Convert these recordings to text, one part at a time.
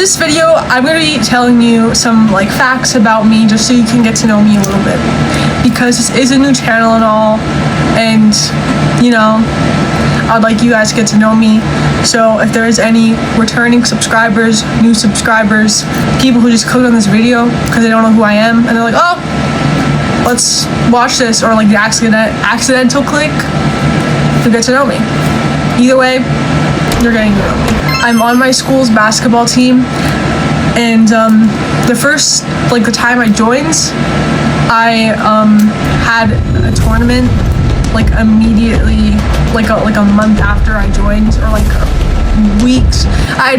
this video, I'm going to be telling you some like facts about me just so you can get to know me a little bit, because this is a new channel and all, and you know, I'd like you guys to get to know me. So if there is any returning subscribers, new subscribers, people who just clicked on this video because they don't know who I am and they're like, oh, let's watch this, or like the accidental click to get to know me. Either way, you're getting to know me. I'm on my school's basketball team, and the time I joined, I had a tournament like immediately, like a month after I joined, or like weeks. I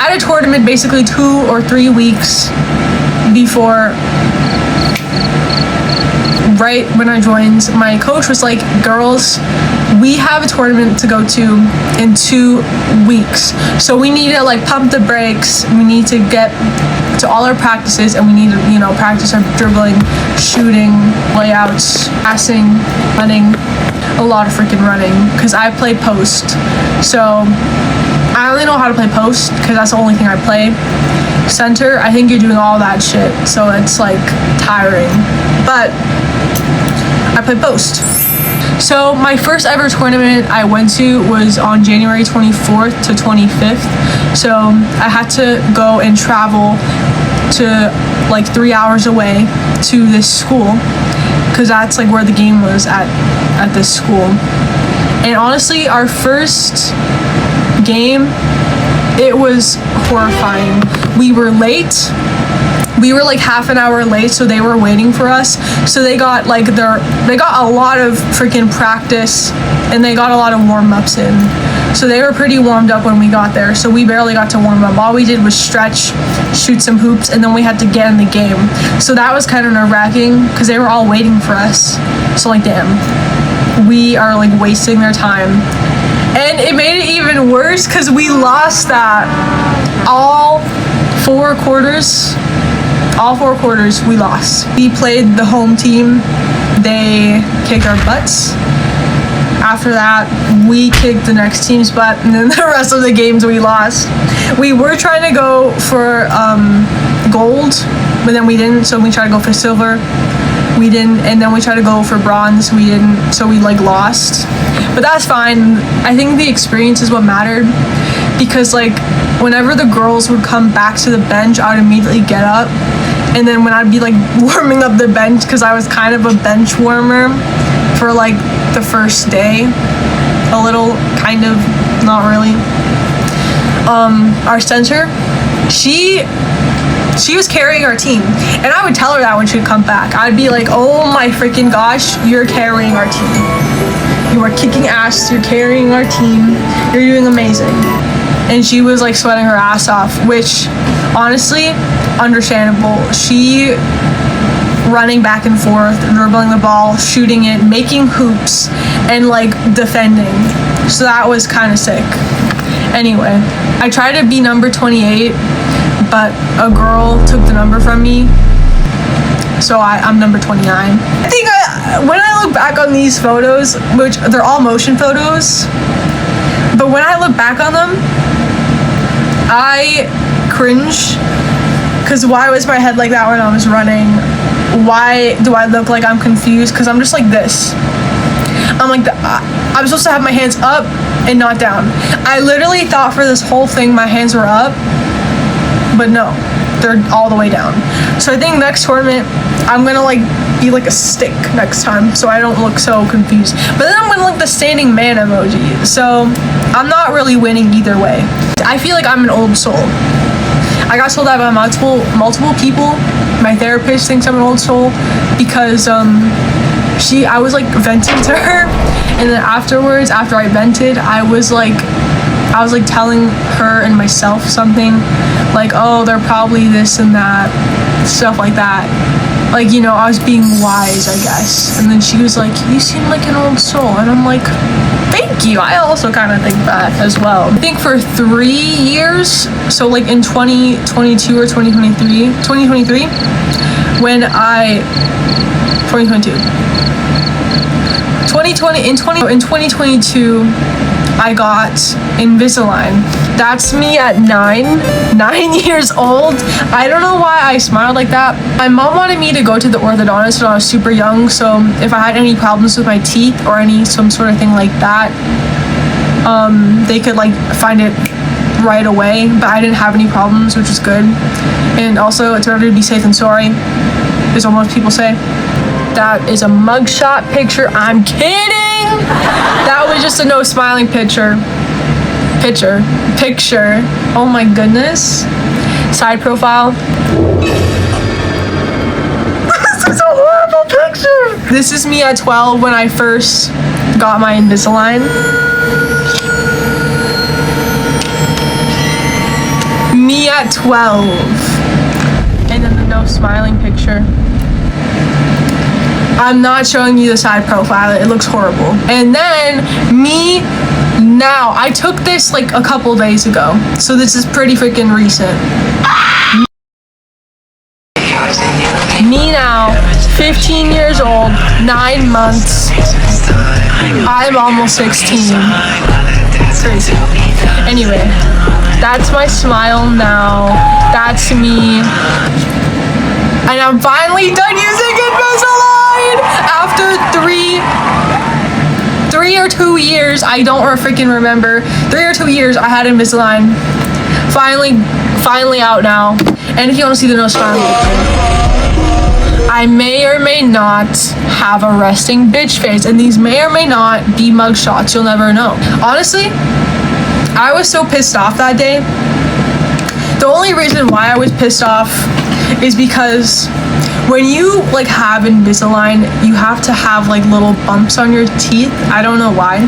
had a tournament basically 2 or 3 weeks before. Right when I joined, my coach was like, girls, we have a tournament to go to in 2 weeks, so we need to like pump the brakes. We need to get to all our practices, and we need to, you know, practice our dribbling, shooting, layouts, passing, running, a lot of freaking running, because I play post. So I only know how to play post because that's the only thing I play. Center, I think you're doing all that shit, so it's like tiring, but I play post. So my first ever tournament I went to was on January 24th to 25th. So I had to go and travel to like 3 hours away to this school, because that's like where the game was at this school. And honestly, our first game, it was horrifying. We were late. We were like half an hour late, so they were waiting for us. So they got like they got a lot of freaking practice, and they got a lot of warm-ups in. So they were pretty warmed up when we got there. So we barely got to warm up. All we did was stretch, shoot some hoops, and then we had to get in the game. So that was kind of nerve-wracking because they were all waiting for us. So like, damn, we are like wasting their time. And it made it even worse because we lost that. All four quarters we lost. We played the home team. They kicked our butts. After that, we kicked the next team's butt, and then the rest of the games we lost. We were trying to go for gold, but then we didn't, so we tried to go for silver. We didn't, and then we tried to go for bronze. We didn't, so we like lost. But that's fine. I think the experience is what mattered, because like whenever the girls would come back to the bench, I would immediately get up, and then when I'd be like warming up the bench, because I was kind of a bench warmer for like the first day, a little, kind of, not really. Our center, she was carrying our team, and I would tell her that when she'd come back. I'd be like, oh my freaking gosh, you're carrying our team. You are kicking ass, you're carrying our team, you're doing amazing. And she was like sweating her ass off, which honestly, understandable. She running back and forth, dribbling the ball, shooting it, making hoops, and like defending. So that was kind of sick. Anyway, I tried to be number 28, but a girl took the number from me, so I'm number 29. I think when I look back on these photos, which they're all motion photos, but when I look back on them, I cringe, because why was my head like that when I was running? Why do I look like I'm confused? Because I'm just like this. I'm like, I'm supposed to have my hands up and not down. I literally thought for this whole thing my hands were up, but no, they're all the way down. So I think next tournament, I'm gonna like be like a stick next time, so I don't look so confused. But then I'm gonna look the standing man emoji. So I'm not really winning either way. I feel like I'm an old soul. I got told that by multiple people. My therapist thinks I'm an old soul because I was like venting to her, and then afterwards, after I vented, I was like telling her and myself something like, oh, they're probably this and that, stuff like that. Like, you know, I was being wise, I guess. And then she was like, you seem like an old soul. And I'm like, thank you. I also kind of think that as well. I think for 3 years, so like in 2022 or 2023, when I, 2022. In 2022, I got Invisalign. That's me at 9 years old. I don't know why I smiled like that. My mom wanted me to go to the orthodontist when I was super young, so if I had any problems with my teeth or some sort of thing like that, they could like find it right away, but I didn't have any problems, which is good. And also, it's better to be safe than sorry, is what most people say. That is a mugshot picture. I'm kidding! That was just a no smiling picture. Oh my goodness. Side profile. This is a horrible picture! This is me at 12 when I first got my Invisalign. Me at 12. And then the no smiling picture. I'm not showing you the side profile. It looks horrible. And then me now. I took this like a couple days ago. So this is pretty freaking recent. Me now, 15 years old, 9 months. I'm almost 16. Crazy. Anyway, that's my smile now. That's me. And I'm finally done using Invisalign after three or 2 years. I don't freaking remember. 3 or 2 years I had Invisalign. Finally out now. And if you want to see the no smiling picture, I may or may not have a resting bitch face, and these may or may not be mugshots. You'll never know. Honestly, I was so pissed off that day. The only reason why I was pissed off is because when you like have Invisalign, you have to have like little bumps on your teeth. I don't know why,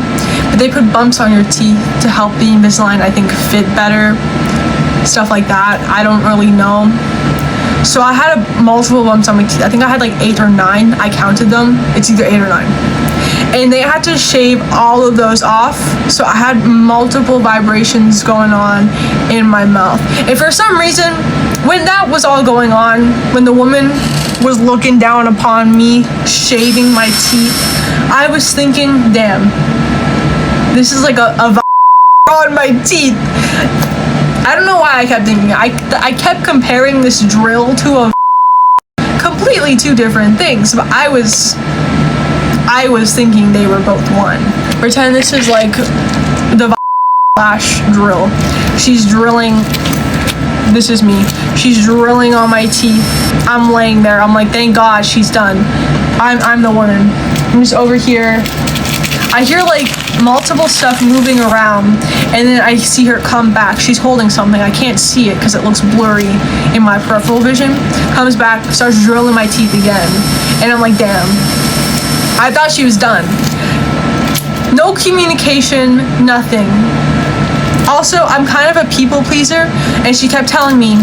but they put bumps on your teeth to help the Invisalign, I think, fit better. Stuff like that. I don't really know. So I had multiple bumps on my teeth. I think I had like 8 or 9. I counted them. It's either 8 or 9. And they had to shave all of those off. So I had multiple vibrations going on in my mouth. And for some reason, when that was all going on, when the woman was looking down upon me, shaving my teeth, I was thinking, damn, this is like a on my teeth. I don't know why I kept thinking it. I kept comparing this drill to a completely two different things, but I was thinking they were both one. Pretend this is like the lash drill. She's drilling. This is me. She's drilling on my teeth. I'm laying there. I'm like, thank God she's done. I'm the woman. I'm just over here. I hear like multiple stuff moving around, and then I see her come back. She's holding something. I can't see it because it looks blurry in my peripheral vision. Comes back, starts drilling my teeth again, and I'm like, damn. I thought she was done. No communication, nothing. Also, I'm kind of a people pleaser, and she kept telling me,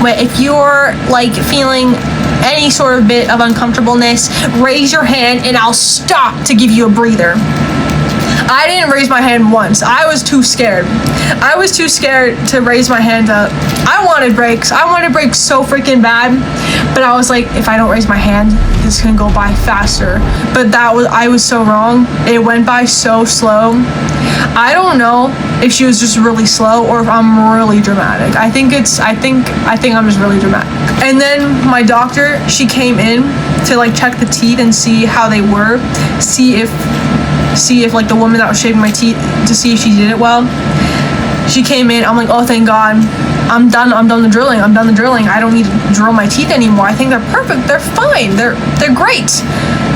"Wait, if you're like feeling any sort of bit of uncomfortableness, raise your hand and I'll stop to give you a breather." I didn't raise my hand once. I was too scared. I was too scared to raise my hand up. I wanted breaks. I wanted breaks so freaking bad. But I was like, if I don't raise my hand, this can go by faster. But I was so wrong. It went by so slow. I don't know if she was just really slow or if I'm really dramatic. I think I'm just really dramatic. And then my doctor, she came in to like check the teeth and see how they were, see if like the woman that was shaving my teeth, to see if she did it well. She came in. I'm like, oh, thank God. I'm done the drilling. I don't need to drill my teeth anymore. I think they're perfect. They're fine. They're great.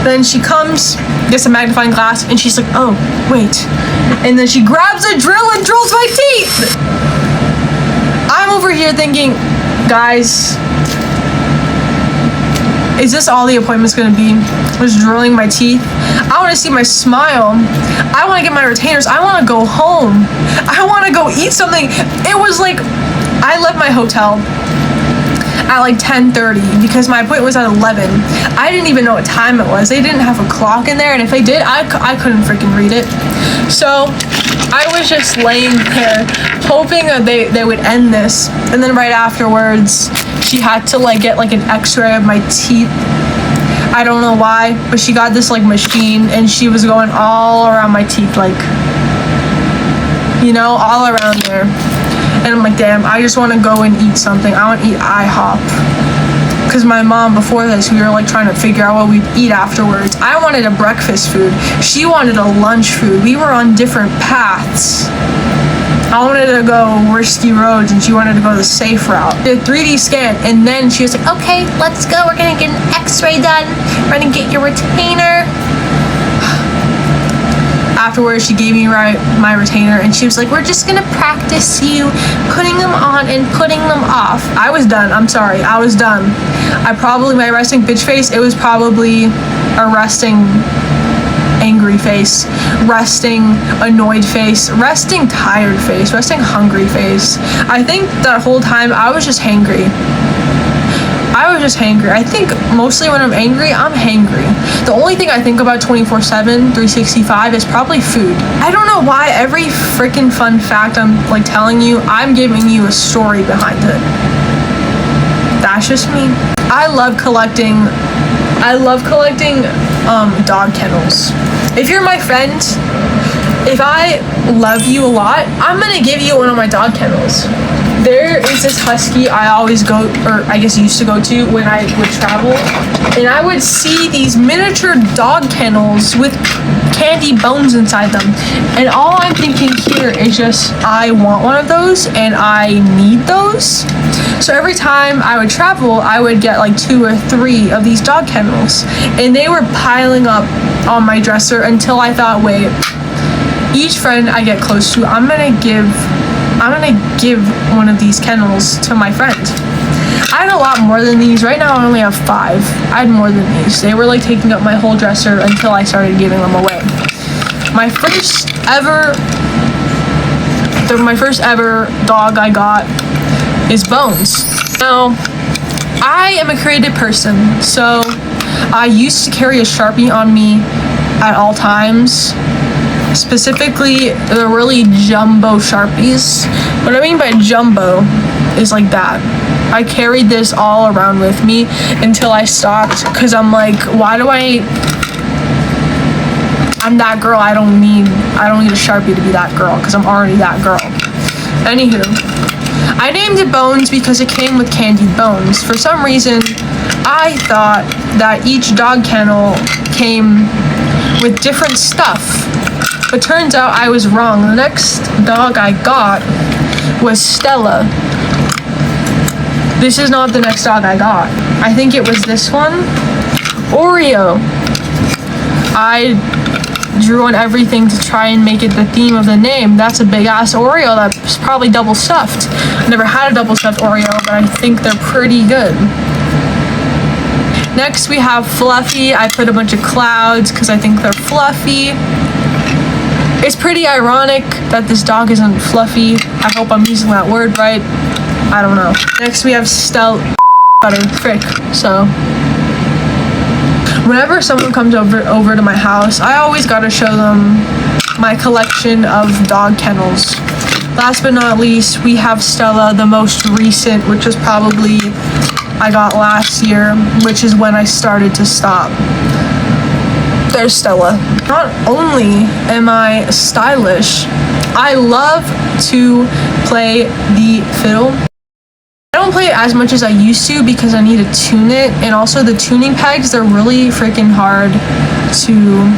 Then she comes, gets a magnifying glass, and she's like, oh, wait. And then she grabs a drill and drills my teeth. I'm over here thinking, guys, is this all the appointment's gonna be? Was drilling my teeth? I wanna see my smile. I wanna get my retainers. I wanna go home. I wanna go eat something. It was like, I left my hotel at like 10:30 because my appointment was at 11. I didn't even know what time it was. They didn't have a clock in there, and if they did, I couldn't freaking read it. So I was just laying there hoping that they would end this. And then right afterwards, she had to like get like an x-ray of my teeth. I don't know why, but she got this like machine, and she was going all around my teeth like you know, all around there. And I'm like, damn, I just want to go and eat something. I want to eat IHOP. Because my mom, before this, we were like trying to figure out what we'd eat afterwards. I wanted a breakfast food. She wanted a lunch food. We were on different paths. I wanted to go risky roads and she wanted to go the safe route. Did a 3D scan and then she was like, okay, let's go. We're gonna get an x-ray done. We're gonna get your retainer. Afterwards, she gave me my retainer and she was like, we're just gonna practice you putting them on and putting them off. I was done. I'm sorry. I was done. My resting bitch face, it was probably a resting angry face, resting annoyed face, resting tired face, resting hungry face. I think that whole time I was just hangry. I think mostly when I'm angry, I'm hangry. The only thing I think about 24/7, 365 is probably food. I don't know why every freaking fun fact I'm like telling you, I'm giving you a story behind it. That's just me. I love collecting dog kennels. If you're my friend, if I love you a lot, I'm gonna give you one of my dog kennels. There is this husky I always go, or I guess used to go to when I would travel, and I would see these miniature dog kennels with candy bones inside them. And all I'm thinking here is just, I want one of those and I need those. So every time I would travel, I would get like 2 or 3 of these dog kennels, and they were piling up on my dresser until I thought, wait, each friend I get close to, I'm gonna give one of these kennels to my friend. I had a lot more than these. Right now I only have 5. I had more than these. They were like taking up my whole dresser until I started giving them away. My first ever dog I got is Bones. Now, I am a creative person, so I used to carry a Sharpie on me at all times. Specifically, the really jumbo Sharpies. What I mean by jumbo is like that. I carried this all around with me until I stopped, because I'm like, I'm that girl. I don't need a Sharpie to be that girl, because I'm already that girl. Anywho, I named it Bones because it came with candied bones. For some reason, I thought that each dog kennel came with different stuff. But turns out I was wrong. The next dog I got was Stella. This is not the next dog I got. I think it was this one. Oreo. I drew on everything to try and make it the theme of the name. That's a big ass Oreo that's probably double stuffed. I never had a double stuffed Oreo, but I think they're pretty good. Next we have Fluffy. I put a bunch of clouds because I think they're fluffy. It's pretty ironic that this dog isn't fluffy. I hope I'm using that word right. I don't know. Next we have Frick. So whenever someone comes over to my house, I always gotta show them my collection of dog kennels. Last but not least, we have Stella, the most recent, which was probably I got last year, which is when I started to stop. There's Stella. Not only am I stylish, I love to play the fiddle. I don't play it as much as I used to because I need to tune it, and also the tuning pegs, they're really freaking hard to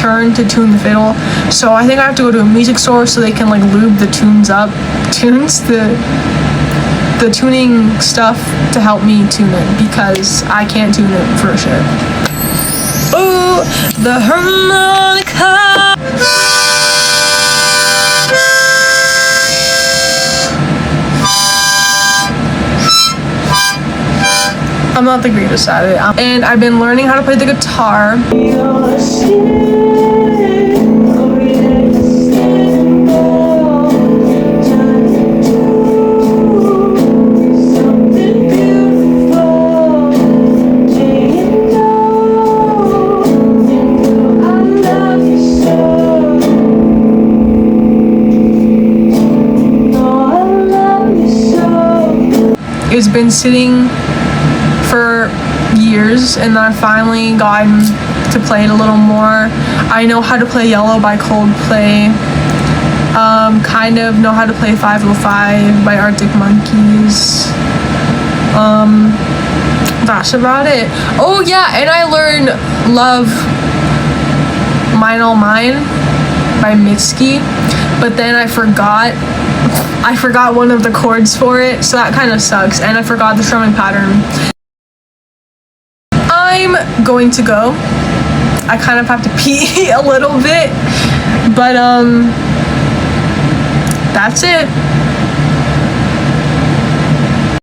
turn to tune the fiddle. So I think I have to go to a music store so they can like lube the the tuning stuff to help me tune it, because I can't tune it for shit. Ooh, the harmonica. I'm not the greatest at it, and I've been learning how to play the guitar. It's been sitting for years, and I've finally gotten to play it a little more. I know how to play Yellow by Coldplay. Kind of know how to play 505 by Arctic Monkeys. That's about it. Oh yeah, and I learned Love Mine All Mine by Mitski, but then I forgot one of the chords for it, so that kind of sucks, and I forgot the strumming pattern. I'm going to go. I kind of have to pee a little bit, but that's it.